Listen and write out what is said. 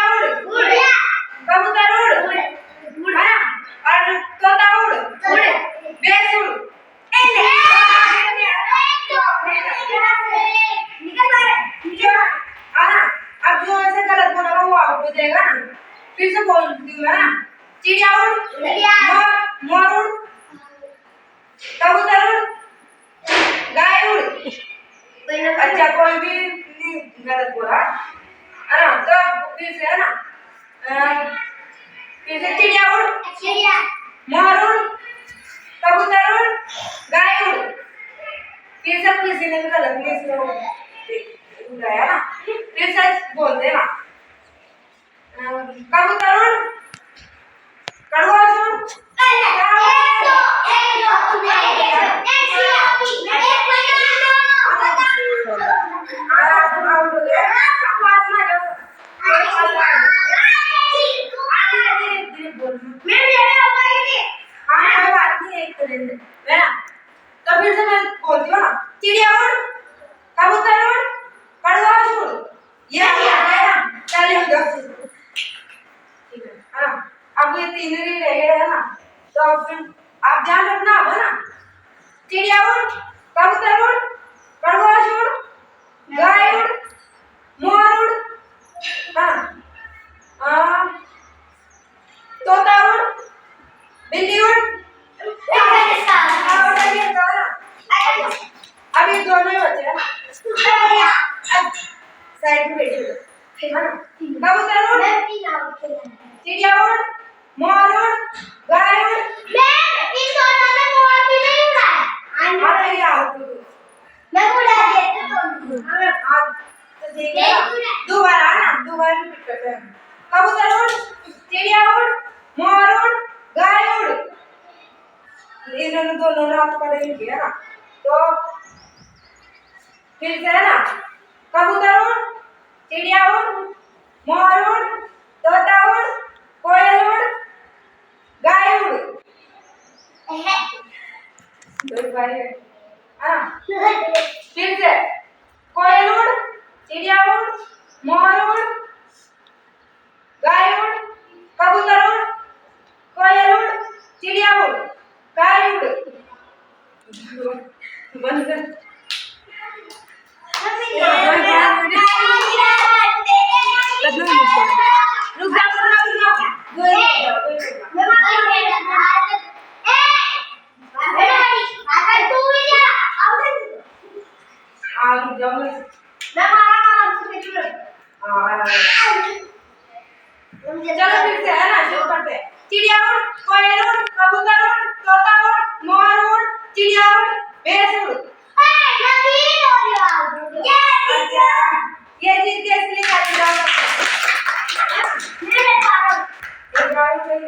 उड़ कबूतर उड़ है ना और तोता उड़ भैंस उड़ अब जो ऐसे गलत बोला वो आउट हो जाएगा ना फिर से बोल दूंगा ना चिड़िया उड़ मोर उड़ कबूतर उड़ गाय उड़ अच्छा कोई भी गलत बोला है ना तो फिर से है ना फिर से चिड़िया उड़ मोर उड़ कबूतर उड़ गाय उड़ फिर से किसी ने गलत मिस गया ना फिर से बोल देना कबूतर उड़ खरगोश उड़ तो फिर से मैं बोलती हूँ ना चिड़िया उड़ कबूतर उड़ खरगोश उड़ ये है ना चलिए ठीक है ना अब ये तीन ही रह गए है ना तो फिर आप ध्यान रखना अब है ना चिड़िया उड़ कबूतर उड़ खरगोश उड़ गाय उड़ मोर उड़ हाँ तोता उड़ बिल्ली उड़ अभी दोनों ही बचे हैं साइड में बैठे है ना कबूतर उड़ चिड़िया उड़ मोर उड़ गाय उड़ इन दोनों में मोर भी नहीं उड़ा है अरे यार मैं उड़ा देता हूं आज तो देखिए दोबारा ना दोबारा रिपीट करते हैं कबूतर उड़ चिड़िया उड़ मोर उड़ गाय उड़ इन्होंने दोनों ने आप पढ़ेंगे है ना तो फिर से है ना कबूतर उड़ चिड़िया उड़ मोर उड़ तोता उड़ कोयल उड़ गाय उड़ दो बार है ना फिर से कोयल उड़ चिड़िया उड़ मोर उड़ गाय उड़ कबूतर उड़ कोयल उड़ चिड़िया उड़ गाय उड़ बंद कर चलो फिर से है ना शुरू करते हैं चिड़िया उड़ कोयल उड़ कबूतर उड़ तोता उड़ मोर उड़ चिड़िया उड़ भैंस उड़